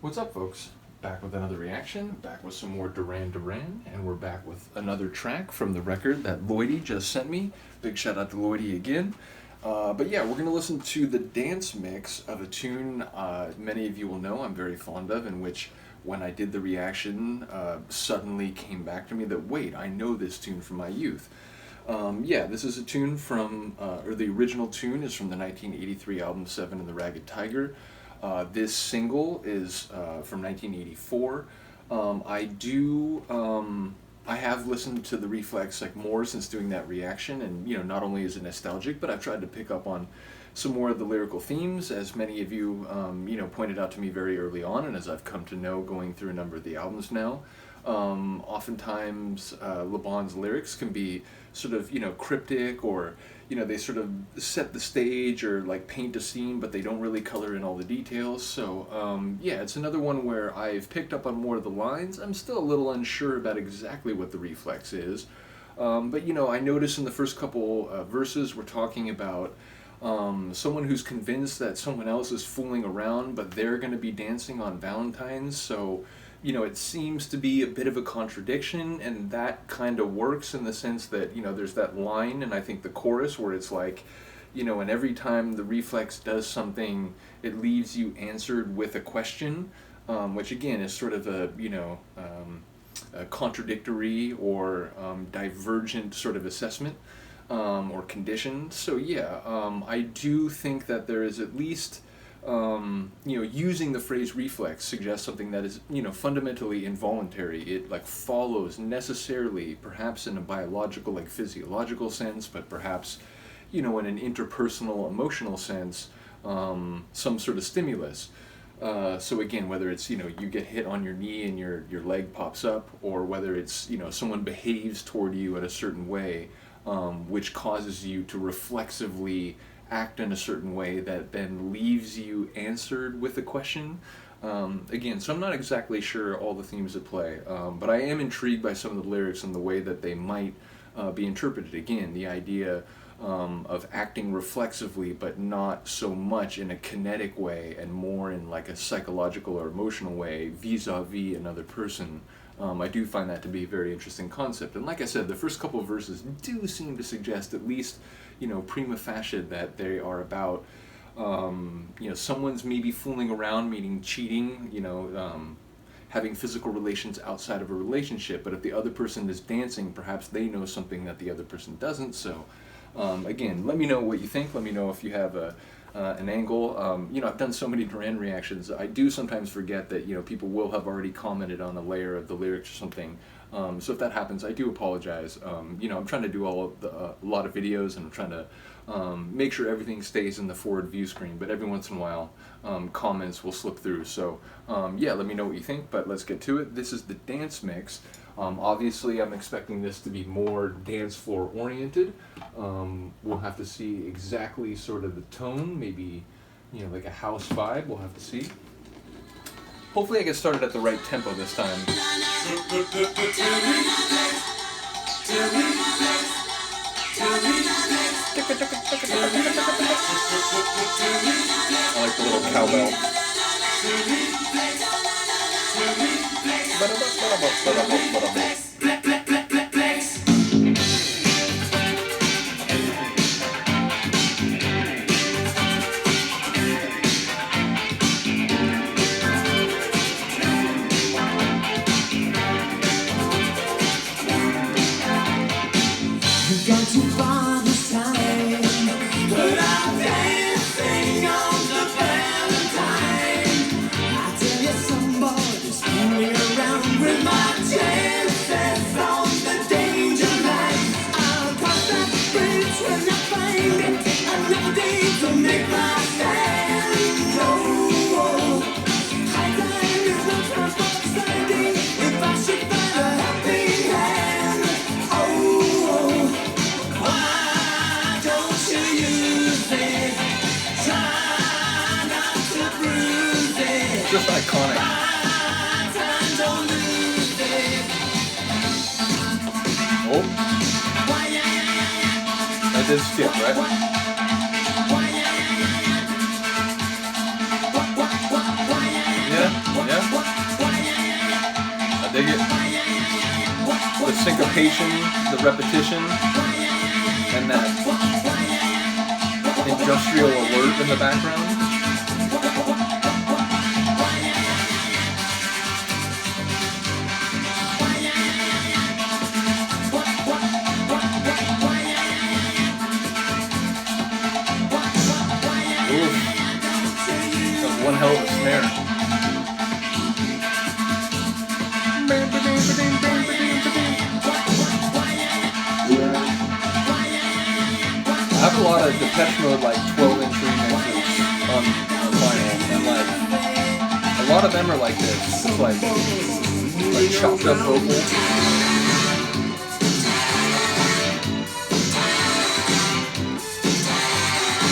What's up, folks? Back with another reaction, back with some more Duran Duran, and we're back with another track from the record that Lloydy just sent me. Big shout out to Lloydy again. But yeah, we're going to listen to the dance mix of a tune many of you will know I'm very fond of, in which when I did the reaction, suddenly came back to me that, wait, I know this tune from my youth. Yeah, this is a tune from, or the original tune is from the 1983 album Seven and the Ragged Tiger. This single is from 1984. I have listened to the Reflex like more since doing that reaction, and not only is it nostalgic, but I've tried to pick up on some more of the lyrical themes, as many of you pointed out to me very early on, and as I've come to know going through a number of the albums now. Oftentimes, LeBon's lyrics can be sort of cryptic, or they sort of set the stage or like paint a scene, but they don't really color in all the details. So yeah, it's another one where I've picked up on more of the lines. I'm still a little unsure about exactly what the Reflex is, but I noticed in the first couple verses we're talking about someone who's convinced that someone else is fooling around, but they're going to be dancing on Valentine's. So it seems to be a bit of a contradiction, and that kind of works in the sense that, there's that line, and I think the chorus, where it's like, and every time the Reflex does something, it leaves you answered with a question, which again is sort of a contradictory or divergent sort of assessment or condition. So yeah, I do think that there is at least using the phrase reflex suggests something that is, fundamentally involuntary. It like follows necessarily, perhaps in a biological, like physiological sense, but perhaps, in an interpersonal, emotional sense, some sort of stimulus. So again, whether it's, you get hit on your knee and your leg pops up, or whether it's, someone behaves toward you in a certain way, which causes you to reflexively act in a certain way that then leaves you answered with a question. Again, so I'm not exactly sure all the themes at play, but I am intrigued by some of the lyrics and the way that they might be interpreted. Again, the idea of acting reflexively, but not so much in a kinetic way, and more in like a psychological or emotional way vis-a-vis another person. I do find that to be a very interesting concept. And like I said, the first couple of verses do seem to suggest, at least, prima facie, that they are about, someone's maybe fooling around, meaning cheating, having physical relations outside of a relationship. But if the other person is dancing, perhaps they know something that the other person doesn't. So, again, let me know what you think. Let me know if you have an angle. I've done so many Duran reactions. I do sometimes forget that people will have already commented on a layer of the lyrics or something. So if that happens, I do apologize. I'm trying to do a lot of videos, and I'm trying to make sure everything stays in the forward view screen. But every once in a while, comments will slip through. So yeah, let me know what you think. But let's get to it. This is the dance mix. Obviously, I'm expecting this to be more dance floor oriented. We'll have to see exactly sort of the tone, maybe, like a house vibe. We'll have to see. Hopefully I get started at the right tempo this time. I like the little cowbell. Gone too far this time, but I'm dancing on the Valentine. I tell you, some boy is fooling around with my chances on the danger line. I'll cross that bridge when I find it. Another day to make my stand. Oh, high time is no time for standing. If I should find a helping hand, oh. Why don't you use it? Try not to bruise it. Just iconic. Don't lose it. Oh, that did skip, right? Yeah, yeah. syncopation, the repetition, and that industrial alert in the background. Oof. That's one hell of a snare. I have a lot of Depeche Mode, like 12-inch remixes on vinyl, and like a lot of them are like this. It's like chopped up vocals.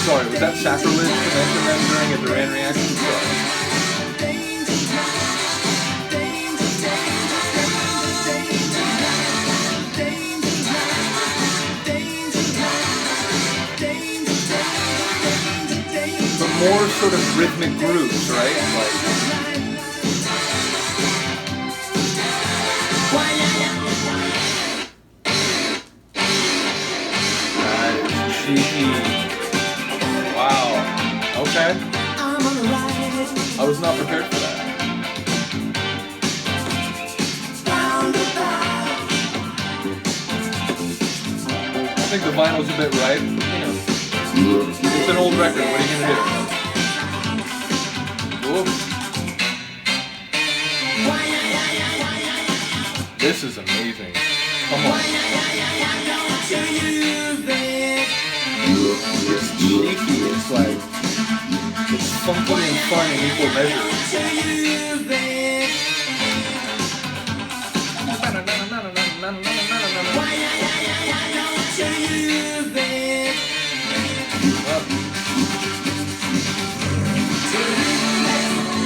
Sorry, was that sacrilege to mention them during a Duran reaction? Sorry. More sort of rhythmic grooves, right? Like, that is cheeky. Wow. Okay. I was not prepared for that. I think the vinyl's a bit ripe. You know, it's an old record. What are you gonna do? This is amazing. Come on. It's cheeky. It's like, it's funky and fun in equal measure.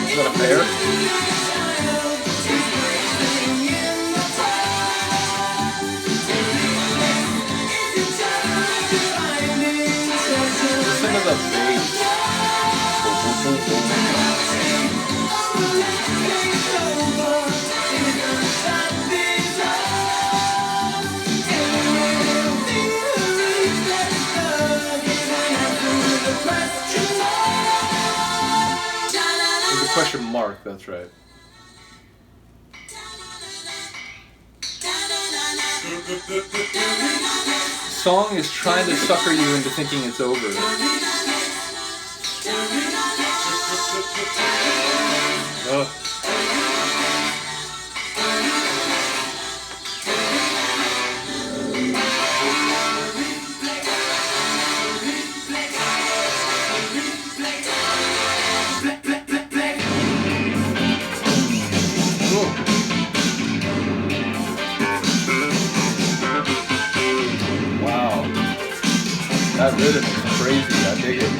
Is that a bear? Listen to the bass. There's a question mark, that's right. Song is trying to sucker you into thinking it's over. Ugh. That rhythm is crazy, I dig it.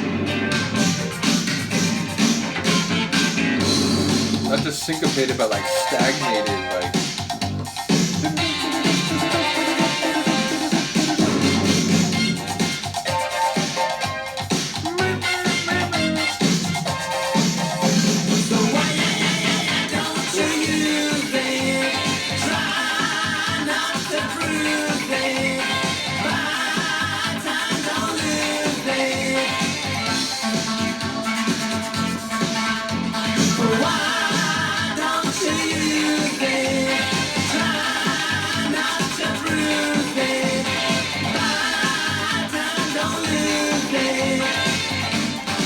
Not just syncopated, but like stagnated, like.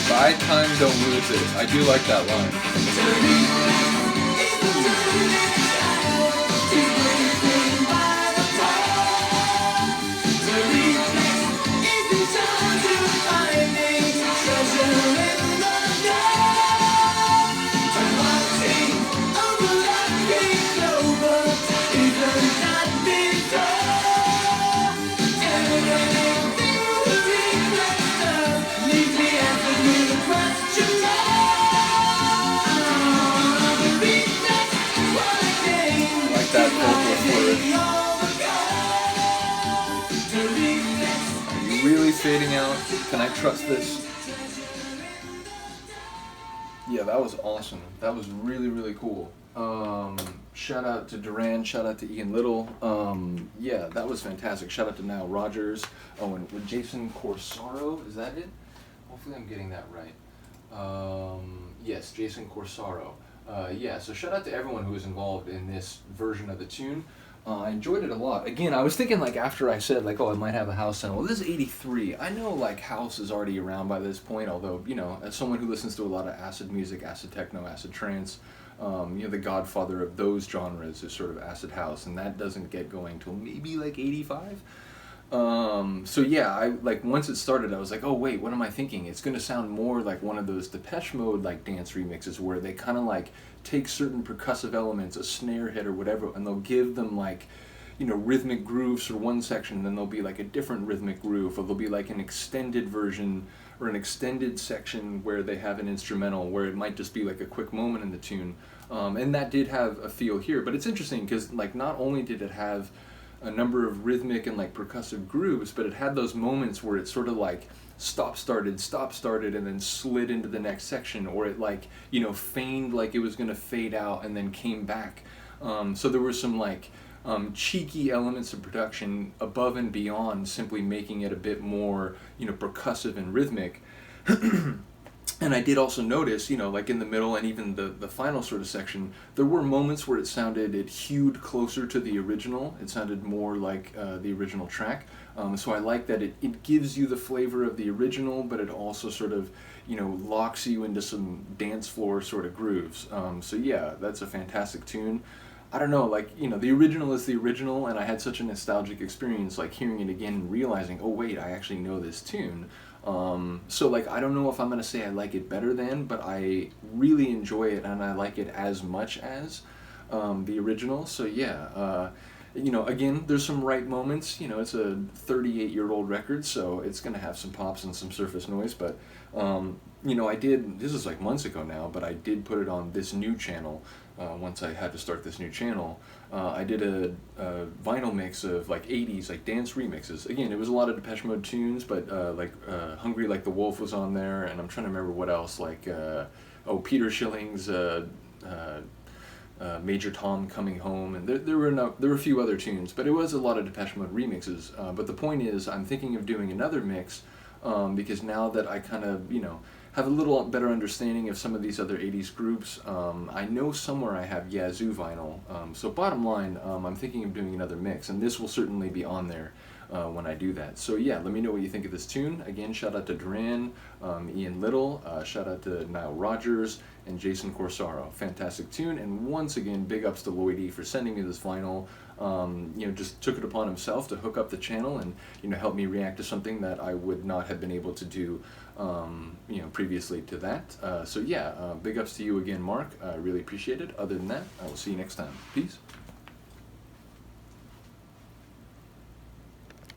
Buy time, don't lose it. I do like that line. Fading out. Can I trust this? Yeah, that was awesome. That was really, really cool. Shout out to Duran, shout out to Ian Little. Yeah, that was fantastic. Shout out to Nile Rodgers. Oh, and with Jason Corsaro, is that it? Hopefully I'm getting that right. Yes, Jason Corsaro. Yeah, so shout out to everyone who was involved in this version of the tune. I enjoyed it a lot. Again, I was thinking like after I said like, oh, I might have a house sound. Well, this is '83. I know like house is already around by this point. Although as someone who listens to a lot of acid music, acid techno, acid trance, the godfather of those genres is sort of acid house, and that doesn't get going till maybe like '85. So yeah, I like once it started, I was like, oh wait, what am I thinking? It's gonna sound more like one of those Depeche Mode like dance remixes where they kind of like take certain percussive elements, a snare hit or whatever, and they'll give them like, rhythmic grooves for one section, and then there'll be like a different rhythmic groove, or there'll be like an extended version or an extended section where they have an instrumental where it might just be like a quick moment in the tune. And that did have a feel here, but it's interesting because like not only did it have a number of rhythmic and like percussive grooves, but it had those moments where it sort of like stop started and then slid into the next section, or it like feigned like it was going to fade out and then came back. So there were some like cheeky elements of production above and beyond simply making it a bit more percussive and rhythmic. And I did also notice, like in the middle and even the final sort of section, there were moments where it hewed closer to the original. It sounded more like the original track. So I like that it gives you the flavor of the original, but it also sort of, locks you into some dance floor sort of grooves. So yeah, that's a fantastic tune. I don't know, like, the original is the original, and I had such a nostalgic experience, like, hearing it again and realizing, oh, wait, I actually know this tune. So, like, I don't know if I'm going to say I like it better than, but I really enjoy it, and I like it as much as the original. So, yeah, again, there's some right moments. It's a 38-year-old record, so it's going to have some pops and some surface noise, but, this is like months ago now, but I did put it on this new channel. Once I had to start this new channel, I did a vinyl mix of like 80s like dance remixes. Again, it was a lot of Depeche Mode tunes, but Hungry Like the Wolf was on there, and I'm trying to remember what else, like Peter Schilling's Major Tom Coming Home, and there were a few other tunes, but it was a lot of Depeche Mode remixes. But the point is, I'm thinking of doing another mix because now that I kind of have a little better understanding of some of these other 80s groups. I know somewhere I have Yazoo vinyl. So bottom line, I'm thinking of doing another mix, and this will certainly be on there when I do that. So yeah, let me know what you think of this tune. Again, shout out to Duran, Ian Little, shout out to Nile Rodgers, and Jason Corsaro. Fantastic tune, and once again, big ups to Lloydy for sending me this vinyl. Just took it upon himself to hook up the channel and help me react to something that I would not have been able to do previously to that. So yeah, big ups to you again, Mark. I really appreciate it. Other than that, I will see you next time. Peace.